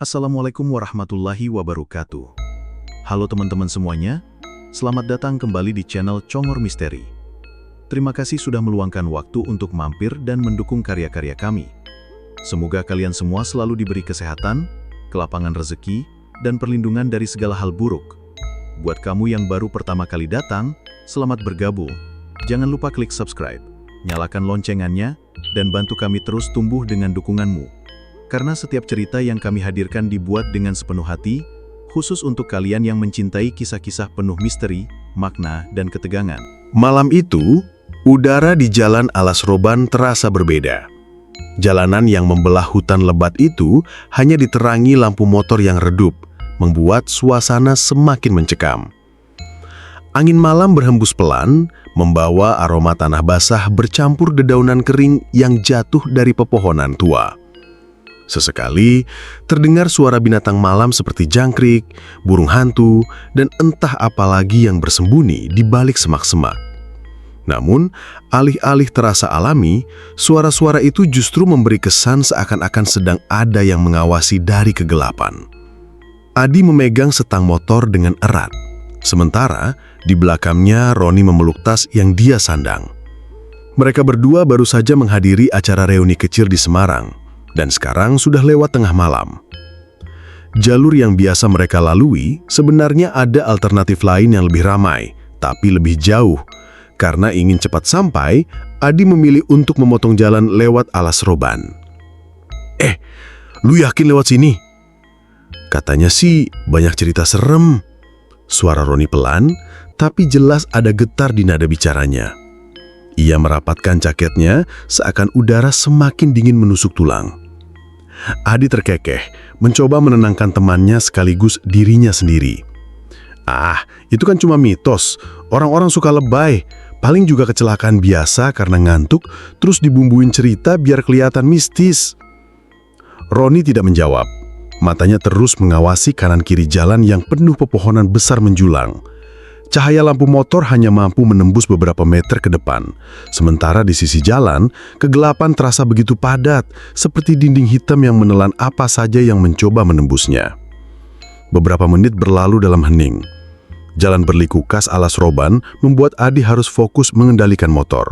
Assalamualaikum warahmatullahi wabarakatuh. Halo teman-teman semuanya, selamat datang kembali di channel Congor Misteri. Terima kasih sudah meluangkan waktu untuk mampir dan mendukung karya-karya kami. Semoga kalian semua selalu diberi kesehatan, kelapangan rezeki, dan perlindungan dari segala hal buruk. Buat kamu yang baru pertama kali datang, selamat bergabung. Jangan lupa klik subscribe, nyalakan loncengannya, dan bantu kami terus tumbuh dengan dukunganmu. Karena setiap cerita yang kami hadirkan dibuat dengan sepenuh hati, khusus untuk kalian yang mencintai kisah-kisah penuh misteri, makna, dan ketegangan. Malam itu, udara di Jalan Alas Roban terasa berbeda. Jalanan yang membelah hutan lebat itu hanya diterangi lampu motor yang redup, membuat suasana semakin mencekam. Angin malam berhembus pelan, membawa aroma tanah basah bercampur dedaunan kering yang jatuh dari pepohonan tua. Sesekali, terdengar suara binatang malam seperti jangkrik, burung hantu, dan entah apa lagi yang bersembunyi di balik semak-semak. Namun, alih-alih terasa alami, suara-suara itu justru memberi kesan seakan-akan sedang ada yang mengawasi dari kegelapan. Adi memegang setang motor dengan erat, sementara di belakangnya Roni memeluk tas yang dia sandang. Mereka berdua baru saja menghadiri acara reuni kecil di Semarang, dan sekarang sudah lewat tengah malam. Jalur yang biasa mereka lalui sebenarnya ada alternatif lain yang lebih ramai, tapi lebih jauh. Karena ingin cepat sampai, Adi memilih untuk memotong jalan lewat Alas Roban. Lu yakin lewat sini? Katanya sih banyak cerita serem. Suara Roni pelan, tapi jelas ada getar di nada bicaranya. Ia merapatkan jaketnya seakan udara semakin dingin menusuk tulang. Adi terkekeh, mencoba menenangkan temannya sekaligus dirinya sendiri. Itu kan cuma mitos. Orang-orang suka lebay. Paling juga kecelakaan biasa karena ngantuk, terus dibumbuin cerita biar kelihatan mistis. Roni tidak menjawab. Matanya terus mengawasi kanan-kiri jalan yang penuh pepohonan besar menjulang. Cahaya lampu motor hanya mampu menembus beberapa meter ke depan. Sementara di sisi jalan, kegelapan terasa begitu padat, seperti dinding hitam yang menelan apa saja yang mencoba menembusnya. Beberapa menit berlalu dalam hening. Jalan berliku khas Alas Roban membuat Adi harus fokus mengendalikan motor.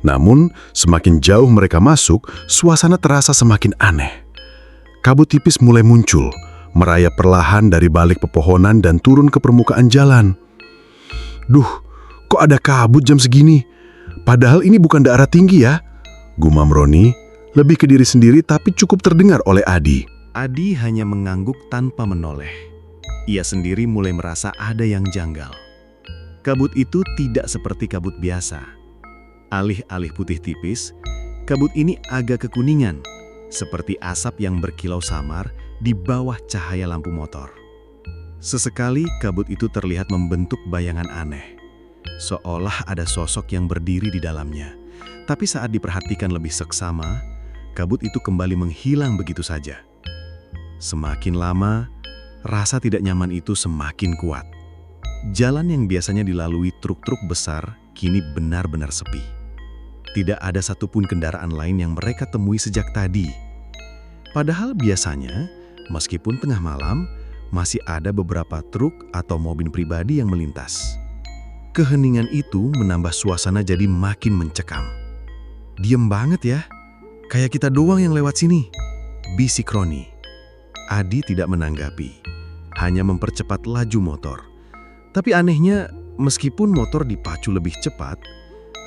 Namun, semakin jauh mereka masuk, suasana terasa semakin aneh. Kabut tipis mulai muncul, merayap perlahan dari balik pepohonan dan turun ke permukaan jalan. Duh, kok ada kabut jam segini? Padahal ini bukan daerah tinggi ya, gumam Roni, lebih ke diri sendiri tapi cukup terdengar oleh Adi. Adi hanya mengangguk tanpa menoleh. Ia sendiri mulai merasa ada yang janggal. Kabut itu tidak seperti kabut biasa. Alih-alih putih tipis, kabut ini agak kekuningan, seperti asap yang berkilau samar di bawah cahaya lampu motor. Sesekali kabut itu terlihat membentuk bayangan aneh, seolah ada sosok yang berdiri di dalamnya. Tapi saat diperhatikan lebih seksama, kabut itu kembali menghilang begitu saja. Semakin lama, rasa tidak nyaman itu semakin kuat. Jalan yang biasanya dilalui truk-truk besar kini benar-benar sepi. Tidak ada satupun kendaraan lain yang mereka temui sejak tadi. Padahal biasanya, meskipun tengah malam, masih ada beberapa truk atau mobil pribadi yang melintas. Keheningan itu menambah suasana jadi makin mencekam. Diem banget ya, kayak kita doang yang lewat sini, bisik Roni. Adi tidak menanggapi, hanya mempercepat laju motor. Tapi anehnya, meskipun motor dipacu lebih cepat,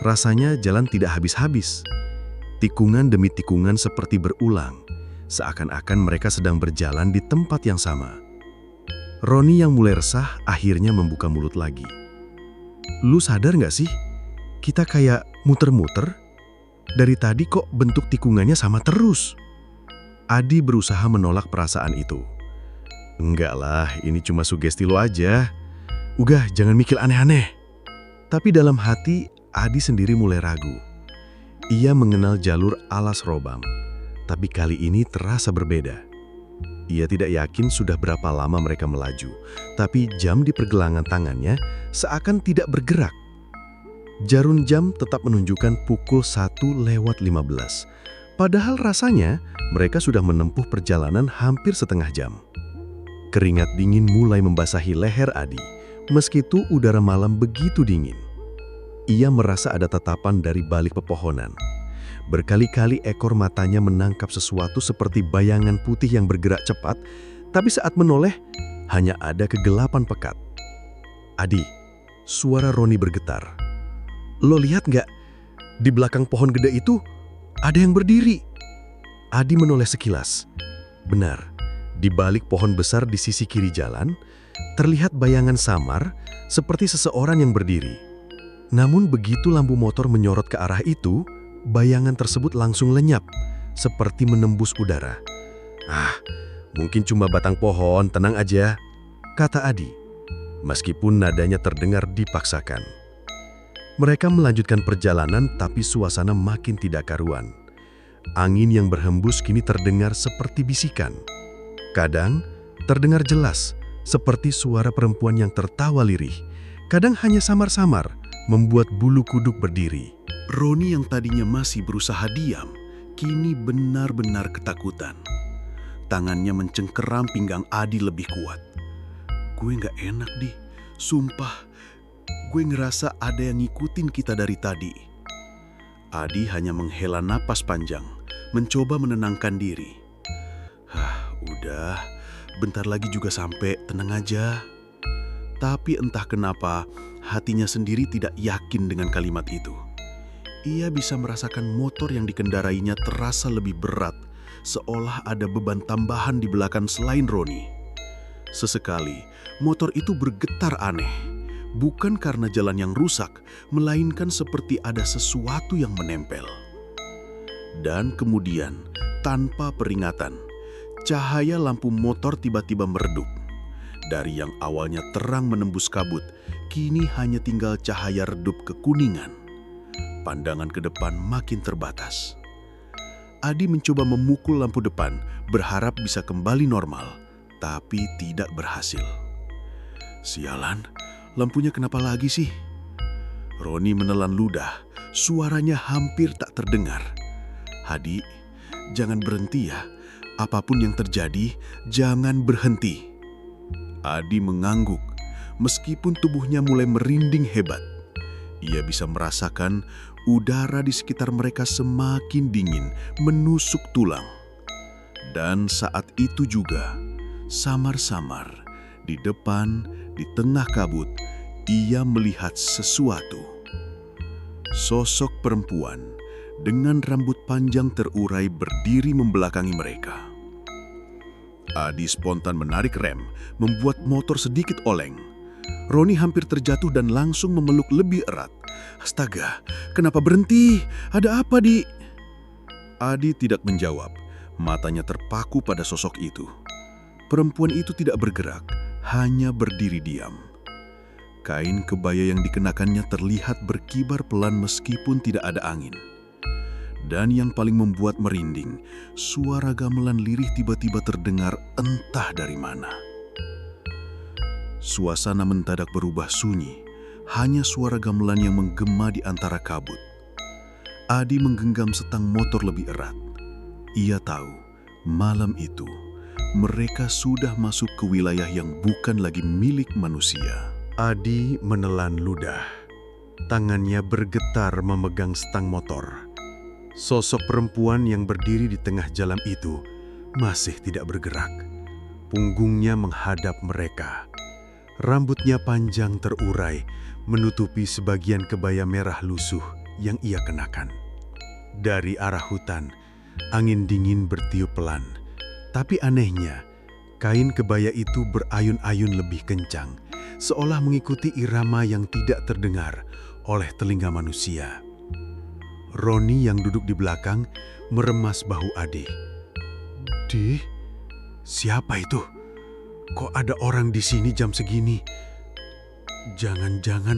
rasanya jalan tidak habis-habis. Tikungan demi tikungan seperti berulang, seakan-akan mereka sedang berjalan di tempat yang sama. Roni yang mulai resah akhirnya membuka mulut lagi. Lu sadar nggak sih? Kita kayak muter-muter. Dari tadi kok bentuk tikungannya sama terus. Adi berusaha menolak perasaan itu. Enggak lah, ini cuma sugesti lo aja. Udah, jangan mikir aneh-aneh. Tapi dalam hati, Adi sendiri mulai ragu. Ia mengenal jalur Alas Roban, tapi kali ini terasa berbeda. Ia tidak yakin sudah berapa lama mereka melaju, tapi jam di pergelangan tangannya seakan tidak bergerak. Jarum jam tetap menunjukkan pukul 1:15, Padahal rasanya mereka sudah menempuh perjalanan hampir setengah jam. Keringat dingin mulai membasahi leher Adi, meski itu udara malam begitu dingin. Ia merasa ada tatapan dari balik pepohonan. Berkali-kali ekor matanya menangkap sesuatu seperti bayangan putih yang bergerak cepat, tapi saat menoleh, hanya ada kegelapan pekat. "Adi," suara Roni bergetar. "Lo lihat nggak? Di belakang pohon gede itu, ada yang berdiri." Adi menoleh sekilas. Benar, di balik pohon besar di sisi kiri jalan, terlihat bayangan samar seperti seseorang yang berdiri. Namun begitu lampu motor menyorot ke arah itu, bayangan tersebut langsung lenyap, seperti menembus udara. "Ah, mungkin cuma batang pohon, tenang aja," kata Adi, meskipun nadanya terdengar dipaksakan. Mereka melanjutkan perjalanan, tapi suasana makin tidak karuan. Angin yang berhembus kini terdengar seperti bisikan. Kadang terdengar jelas, seperti suara perempuan yang tertawa lirih. Kadang hanya samar-samar, membuat bulu kuduk berdiri. Roni yang tadinya masih berusaha diam, kini benar-benar ketakutan. Tangannya mencengkeram pinggang Adi lebih kuat. "Gue nggak enak, Di. Sumpah, gue ngerasa ada yang ngikutin kita dari tadi." Adi hanya menghela napas panjang, mencoba menenangkan diri. Udah, bentar lagi juga sampai, tenang aja." Tapi entah kenapa, hatinya sendiri tidak yakin dengan kalimat itu. Ia bisa merasakan motor yang dikendarainya terasa lebih berat, seolah ada beban tambahan di belakang selain Roni. Sesekali, motor itu bergetar aneh, bukan karena jalan yang rusak, melainkan seperti ada sesuatu yang menempel. Dan kemudian, tanpa peringatan, cahaya lampu motor tiba-tiba meredup. Dari yang awalnya terang menembus kabut, kini hanya tinggal cahaya redup kekuningan. Pandangan ke depan makin terbatas. Adi mencoba memukul lampu depan, berharap bisa kembali normal, tapi tidak berhasil. "Sialan, lampunya kenapa lagi sih?" Roni menelan ludah, suaranya hampir tak terdengar. "Adi, jangan berhenti ya. Apapun yang terjadi, jangan berhenti." Adi mengangguk, meskipun tubuhnya mulai merinding hebat. Ia bisa merasakan udara di sekitar mereka semakin dingin, menusuk tulang. Dan saat itu juga, samar-samar, di depan, di tengah kabut, ia melihat sesuatu. Sosok perempuan dengan rambut panjang terurai berdiri membelakangi mereka. Adi spontan menarik rem, membuat motor sedikit oleng. Roni hampir terjatuh dan langsung memeluk lebih erat. "Astaga, kenapa berhenti? Ada apa, Di?" Adi tidak menjawab, matanya terpaku pada sosok itu. Perempuan itu tidak bergerak, hanya berdiri diam. Kain kebaya yang dikenakannya terlihat berkibar pelan meskipun tidak ada angin. Dan yang paling membuat merinding, suara gamelan lirih tiba-tiba terdengar entah dari mana. Suasana mendadak berubah sunyi, hanya suara gamelan yang menggema di antara kabut. Adi menggenggam setang motor lebih erat. Ia tahu, malam itu, mereka sudah masuk ke wilayah yang bukan lagi milik manusia. Adi menelan ludah. Tangannya bergetar memegang stang motor. Sosok perempuan yang berdiri di tengah jalan itu masih tidak bergerak. Punggungnya menghadap mereka. Rambutnya panjang terurai, menutupi sebagian kebaya merah lusuh yang ia kenakan. Dari arah hutan, angin dingin bertiup pelan. Tapi anehnya, kain kebaya itu berayun-ayun lebih kencang, seolah mengikuti irama yang tidak terdengar oleh telinga manusia. Roni yang duduk di belakang meremas bahu Adi. "Di, siapa itu? Kok ada orang di sini jam segini? Jangan-jangan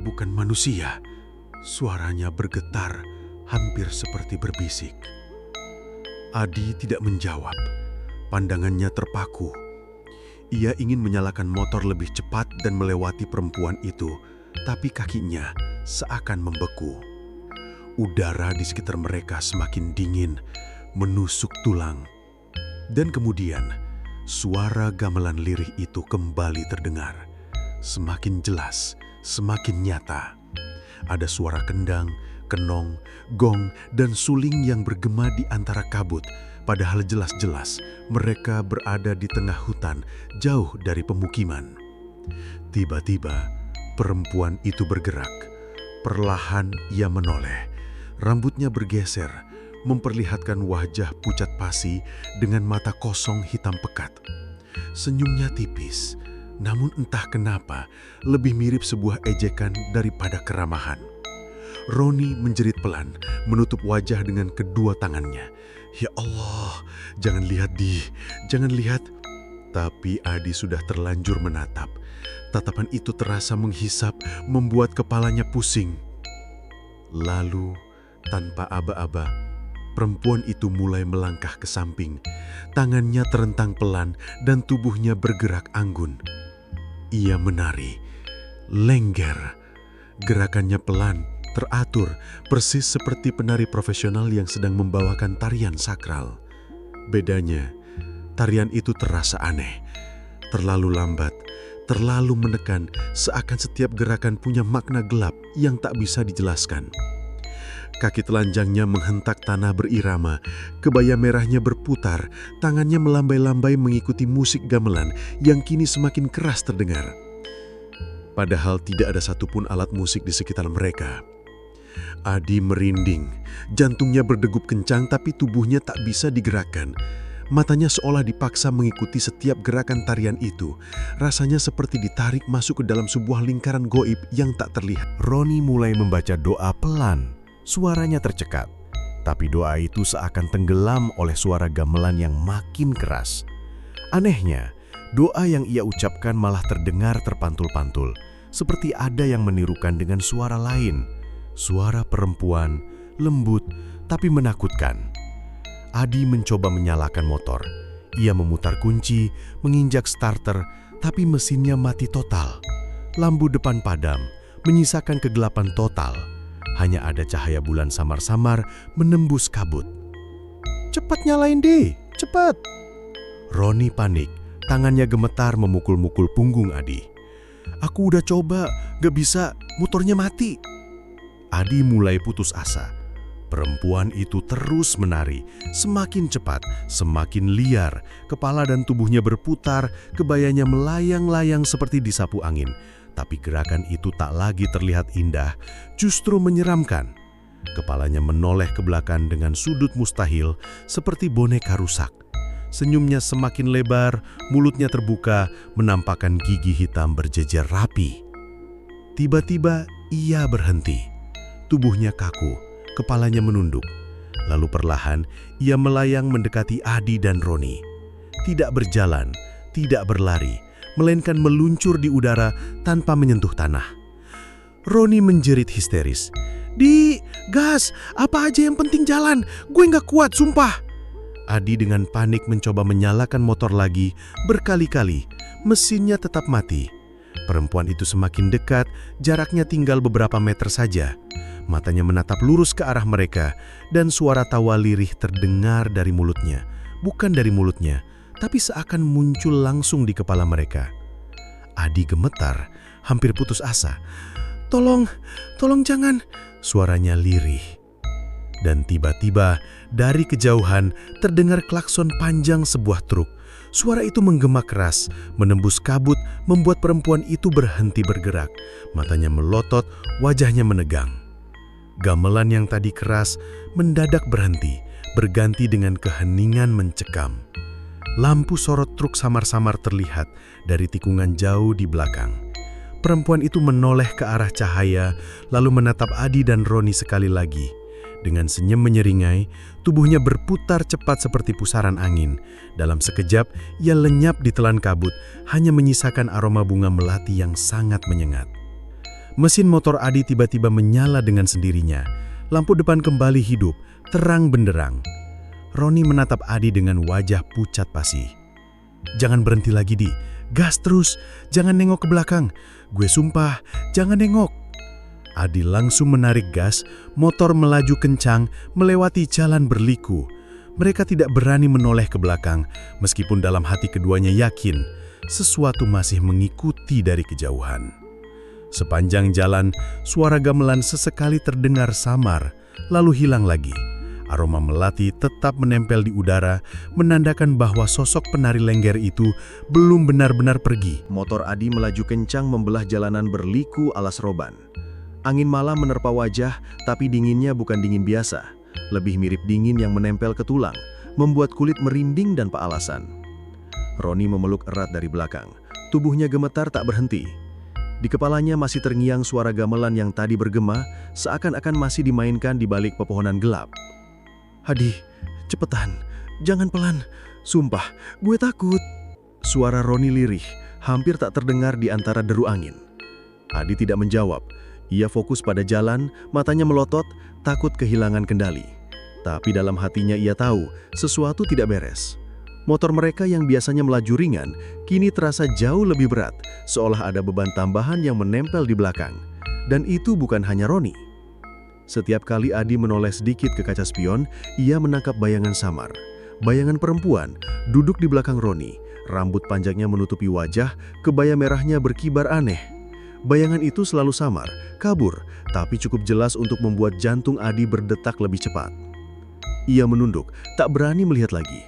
bukan manusia." Suaranya bergetar, hampir seperti berbisik. Adi tidak menjawab. Pandangannya terpaku. Ia ingin menyalakan motor lebih cepat dan melewati perempuan itu, tapi kakinya seakan membeku. Udara di sekitar mereka semakin dingin, menusuk tulang. Dan kemudian, suara gamelan lirih itu kembali terdengar. Semakin jelas, semakin nyata. Ada suara kendang, kenong, gong, dan suling yang bergema di antara kabut. Padahal jelas-jelas mereka berada di tengah hutan, jauh dari pemukiman. Tiba-tiba, perempuan itu bergerak. Perlahan ia menoleh. Rambutnya bergeser, memperlihatkan wajah pucat pasi dengan mata kosong hitam pekat. Senyumnya tipis, namun entah kenapa lebih mirip sebuah ejekan daripada keramahan. Roni menjerit pelan, menutup wajah dengan kedua tangannya. "Ya Allah, jangan lihat jangan lihat." Tapi Adi sudah terlanjur menatap. Tatapan itu terasa menghisap, membuat kepalanya pusing. Lalu, tanpa aba-aba, perempuan itu mulai melangkah ke samping. Tangannya terentang pelan dan tubuhnya bergerak anggun. Ia menari, lengger. Gerakannya pelan, teratur, persis seperti penari profesional yang sedang membawakan tarian sakral. Bedanya, tarian itu terasa aneh, terlalu lambat, terlalu menekan, seakan setiap gerakan punya makna gelap yang tak bisa dijelaskan. Kaki telanjangnya menghentak tanah berirama, kebaya merahnya berputar, tangannya melambai-lambai mengikuti musik gamelan yang kini semakin keras terdengar. Padahal tidak ada satupun alat musik di sekitar mereka. Adi merinding, jantungnya berdegup kencang tapi tubuhnya tak bisa digerakkan. Matanya seolah dipaksa mengikuti setiap gerakan tarian itu. Rasanya seperti ditarik masuk ke dalam sebuah lingkaran goib yang tak terlihat. Roni mulai membaca doa pelan. Suaranya tercekat, tapi doa itu seakan tenggelam oleh suara gamelan yang makin keras. Anehnya, doa yang ia ucapkan malah terdengar terpantul-pantul, seperti ada yang menirukan dengan suara lain. Suara perempuan, lembut tapi menakutkan. Adi mencoba menyalakan motor. Ia memutar kunci, menginjak starter, tapi mesinnya mati total. Lampu depan padam, menyisakan kegelapan total. Hanya ada cahaya bulan samar-samar menembus kabut. "Cepat nyalain deh, cepat!" Roni panik, tangannya gemetar memukul-mukul punggung Adi. "Aku udah coba, gak bisa, motornya mati." Adi mulai putus asa. Perempuan itu terus menari, semakin cepat, semakin liar. Kepala dan tubuhnya berputar, kebayanya melayang-layang seperti disapu angin. Tapi gerakan itu tak lagi terlihat indah, justru menyeramkan. Kepalanya menoleh ke belakang dengan sudut mustahil, seperti boneka rusak. Senyumnya semakin lebar, mulutnya terbuka, menampakkan gigi hitam berjejer rapi. Tiba-tiba ia berhenti. Tubuhnya kaku, kepalanya menunduk. Lalu perlahan ia melayang mendekati Adi dan Roni. Tidak berjalan, tidak berlari, melainkan meluncur di udara tanpa menyentuh tanah. Roni menjerit histeris. "Di, gas, apa aja yang penting jalan, gue gak kuat, sumpah." Adi dengan panik mencoba menyalakan motor lagi berkali-kali, mesinnya tetap mati. Perempuan itu semakin dekat, jaraknya tinggal beberapa meter saja. Matanya menatap lurus ke arah mereka, dan suara tawa lirih terdengar dari mulutnya. Bukan dari mulutnya, tapi seakan muncul langsung di kepala mereka. Adi gemetar, hampir putus asa. Tolong jangan!" Suaranya lirih. Dan tiba-tiba dari kejauhan terdengar klakson panjang sebuah truk. Suara itu menggema keras, menembus kabut, membuat perempuan itu berhenti bergerak. Matanya melotot, wajahnya menegang. Gamelan yang tadi keras mendadak berhenti, berganti dengan keheningan mencekam. Lampu sorot truk samar-samar terlihat dari tikungan jauh di belakang. Perempuan itu menoleh ke arah cahaya, lalu menatap Adi dan Roni sekali lagi. Dengan senyum menyeringai, tubuhnya berputar cepat seperti pusaran angin. Dalam sekejap, ia lenyap di telan kabut, hanya menyisakan aroma bunga melati yang sangat menyengat. Mesin motor Adi tiba-tiba menyala dengan sendirinya. Lampu depan kembali hidup, terang benderang. Roni menatap Adi dengan wajah pucat pasi. "Jangan berhenti lagi, Di. Gas terus, jangan nengok ke belakang. Gue sumpah, jangan nengok." Adi langsung menarik gas, motor melaju kencang melewati jalan berliku. Mereka tidak berani menoleh ke belakang, meskipun dalam hati keduanya yakin sesuatu masih mengikuti dari kejauhan. Sepanjang jalan, suara gamelan sesekali terdengar samar, lalu hilang lagi. Aroma melati tetap menempel di udara, menandakan bahwa sosok penari Lengger itu belum benar-benar pergi. Motor Adi melaju kencang membelah jalanan berliku alas roban. Angin malam menerpa wajah, tapi dinginnya bukan dingin biasa. Lebih mirip dingin yang menempel ke tulang, membuat kulit merinding dan paalasan. Roni memeluk erat dari belakang. Tubuhnya gemetar tak berhenti. Di kepalanya masih terngiang suara gamelan yang tadi bergema, seakan-akan masih dimainkan di balik pepohonan gelap. "Adi, cepetan, jangan pelan. Sumpah, gue takut." Suara Roni lirih, hampir tak terdengar di antara deru angin. Adi tidak menjawab. Ia fokus pada jalan, matanya melotot, takut kehilangan kendali. Tapi dalam hatinya ia tahu sesuatu tidak beres. Motor mereka yang biasanya melaju ringan, kini terasa jauh lebih berat, seolah ada beban tambahan yang menempel di belakang. Dan itu bukan hanya Roni. Setiap kali Adi menoleh sedikit ke kaca spion, ia menangkap bayangan samar. Bayangan perempuan, duduk di belakang Roni, rambut panjangnya menutupi wajah, kebaya merahnya berkibar aneh. Bayangan itu selalu samar, kabur, tapi cukup jelas untuk membuat jantung Adi berdetak lebih cepat. Ia menunduk, tak berani melihat lagi.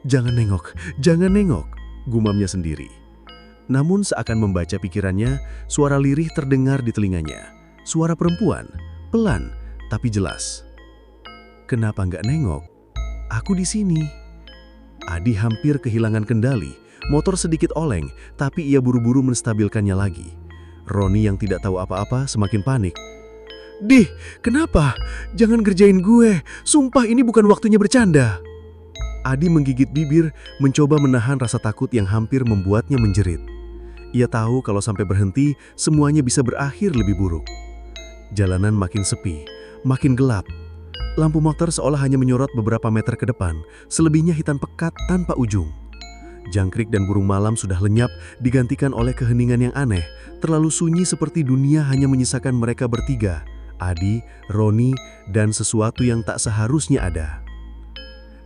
Jangan nengok, gumamnya sendiri. Namun seakan membaca pikirannya, suara lirih terdengar di telinganya. Suara perempuan, pelan, tapi jelas. "Kenapa nggak nengok? Aku di sini." Adi hampir kehilangan kendali, motor sedikit oleng, tapi ia buru-buru menstabilkannya lagi. Roni yang tidak tahu apa-apa semakin panik. "Dih, kenapa? Jangan gerjain gue. Sumpah ini bukan waktunya bercanda." Adi menggigit bibir, mencoba menahan rasa takut yang hampir membuatnya menjerit. Ia tahu kalau sampai berhenti, semuanya bisa berakhir lebih buruk. Jalanan makin sepi, makin gelap. Lampu motor seolah hanya menyorot beberapa meter ke depan, selebihnya hitam pekat tanpa ujung. Jangkrik dan burung malam sudah lenyap, digantikan oleh keheningan yang aneh, terlalu sunyi seperti dunia hanya menyisakan mereka bertiga, Adi, Roni, dan sesuatu yang tak seharusnya ada.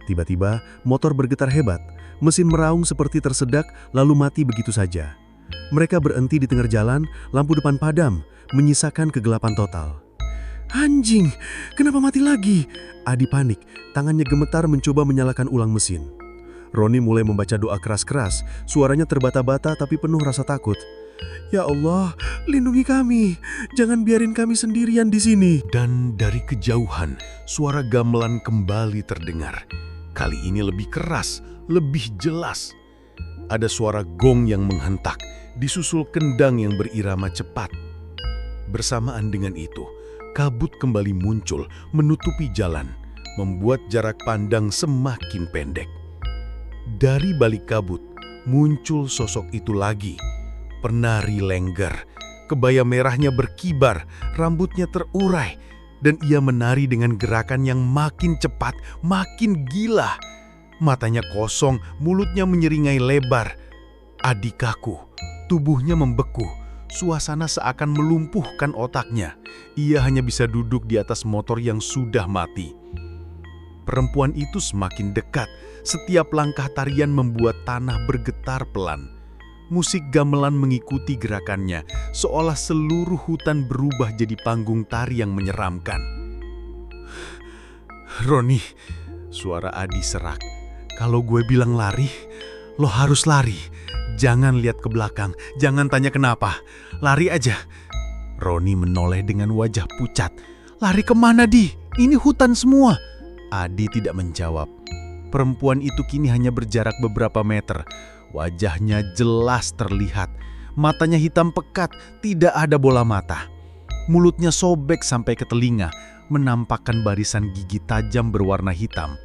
Tiba-tiba, motor bergetar hebat, mesin meraung seperti tersedak lalu mati begitu saja. Mereka berhenti di tengah jalan, lampu depan padam, menyisakan kegelapan total. "Anjing, kenapa mati lagi?" Adi panik, tangannya gemetar mencoba menyalakan ulang mesin. Roni mulai membaca doa keras-keras, suaranya terbata-bata tapi penuh rasa takut. "Ya Allah, lindungi kami, jangan biarin kami sendirian di sini." Dan dari kejauhan, suara gamelan kembali terdengar. Kali ini lebih keras, lebih jelas. Ada suara gong yang menghentak, disusul kendang yang berirama cepat. Bersamaan dengan itu, kabut kembali muncul, menutupi jalan, membuat jarak pandang semakin pendek. Dari balik kabut, muncul sosok itu lagi. Penari Lengger. Kebaya merahnya berkibar, rambutnya terurai, dan ia menari dengan gerakan yang makin cepat, makin gila. Matanya kosong, mulutnya menyeringai lebar. Adi kaku, tubuhnya membeku. Suasana seakan melumpuhkan otaknya. Ia hanya bisa duduk di atas motor yang sudah mati. Perempuan itu semakin dekat. Setiap langkah tarian membuat tanah bergetar pelan. Musik gamelan mengikuti gerakannya, seolah seluruh hutan berubah jadi panggung tari yang menyeramkan. "Roni," suara Adi serak. "Kalau gue bilang lari, lo harus lari. Jangan lihat ke belakang, jangan tanya kenapa. Lari aja." Roni menoleh dengan wajah pucat. "Lari kemana, Di? Ini hutan semua." Adi tidak menjawab. Perempuan itu kini hanya berjarak beberapa meter. Wajahnya jelas terlihat. Matanya hitam pekat, tidak ada bola mata. Mulutnya sobek sampai ke telinga, menampakkan barisan gigi tajam berwarna hitam.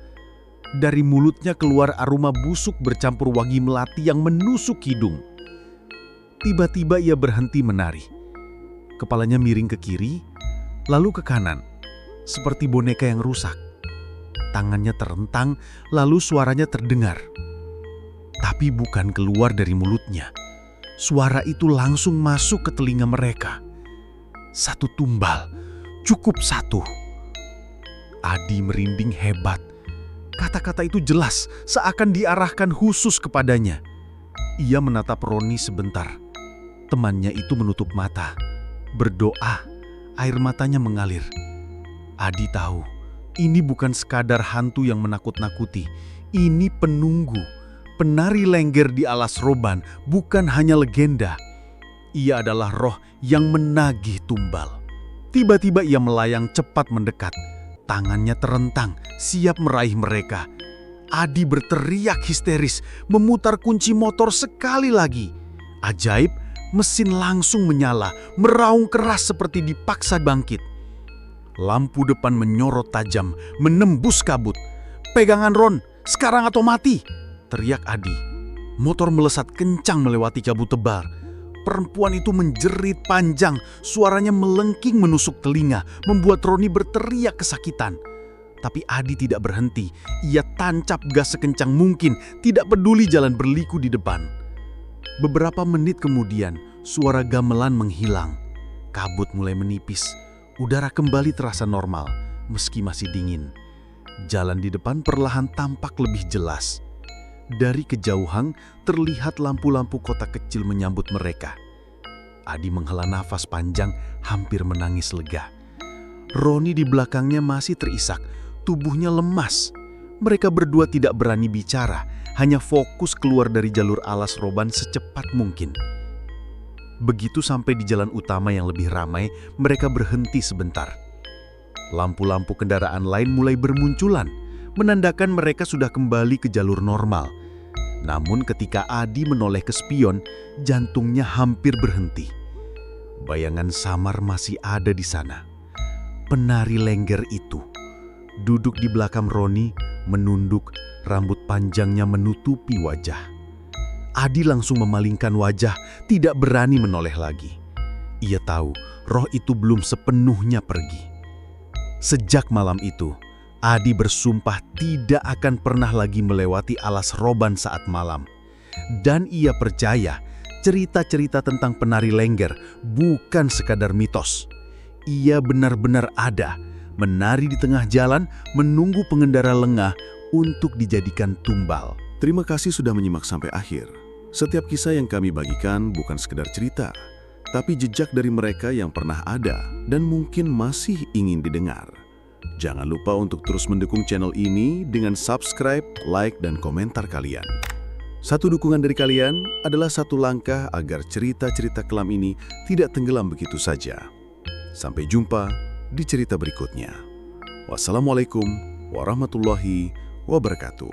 Dari mulutnya keluar aroma busuk bercampur wangi melati yang menusuk hidung. Tiba-tiba ia berhenti menari. Kepalanya miring ke kiri, lalu ke kanan, seperti boneka yang rusak. Tangannya terentang, lalu suaranya terdengar. Tapi bukan keluar dari mulutnya. Suara itu langsung masuk ke telinga mereka. Satu tumbal, cukup satu. Adi merinding hebat. Kata-kata itu jelas, seakan diarahkan khusus kepadanya. Ia menatap Roni sebentar. Temannya itu menutup mata, berdoa, air matanya mengalir. Adi tahu, ini bukan sekadar hantu yang menakut-nakuti. Ini penunggu, penari lengger di alas roban, bukan hanya legenda. Ia adalah roh yang menagih tumbal. Tiba-tiba ia melayang cepat mendekat. Tangannya terentang, siap meraih mereka. Adi berteriak histeris, memutar kunci motor sekali lagi. Ajaib, mesin langsung menyala, meraung keras seperti dipaksa bangkit. Lampu depan menyorot tajam, menembus kabut. "Pegangan Ron, sekarang atau mati!" teriak Adi. Motor melesat kencang melewati kabut tebal. Perempuan itu menjerit panjang, suaranya melengking menusuk telinga, membuat Roni berteriak kesakitan. Tapi Adi tidak berhenti, ia tancap gas sekencang mungkin, tidak peduli jalan berliku di depan. Beberapa menit kemudian, suara gamelan menghilang. Kabut mulai menipis, udara kembali terasa normal, meski masih dingin. Jalan di depan perlahan tampak lebih jelas. Dari kejauhan terlihat lampu-lampu kota kecil menyambut mereka. Adi menghela nafas panjang, hampir menangis lega. Roni di belakangnya masih terisak, tubuhnya lemas. Mereka berdua tidak berani bicara, hanya fokus keluar dari jalur alas roban secepat mungkin. Begitu sampai di jalan utama yang lebih ramai, mereka berhenti sebentar. Lampu-lampu kendaraan lain mulai bermunculan, menandakan mereka sudah kembali ke jalur normal. Namun ketika Adi menoleh ke spion, jantungnya hampir berhenti. Bayangan samar masih ada di sana. Penari lengger itu duduk di belakang Roni, menunduk, rambut panjangnya menutupi wajah. Adi langsung memalingkan wajah, tidak berani menoleh lagi. Ia tahu roh itu belum sepenuhnya pergi. Sejak malam itu, Adi bersumpah tidak akan pernah lagi melewati alas roban saat malam. Dan ia percaya cerita-cerita tentang penari lengger bukan sekadar mitos. Ia benar-benar ada, menari di tengah jalan, menunggu pengendara lengah untuk dijadikan tumbal. Terima kasih sudah menyimak sampai akhir. Setiap kisah yang kami bagikan bukan sekedar cerita, tapi jejak dari mereka yang pernah ada dan mungkin masih ingin didengar. Jangan lupa untuk terus mendukung channel ini dengan subscribe, like, dan komentar kalian. Satu dukungan dari kalian adalah satu langkah agar cerita-cerita kelam ini tidak tenggelam begitu saja. Sampai jumpa di cerita berikutnya. Wassalamualaikum warahmatullahi wabarakatuh.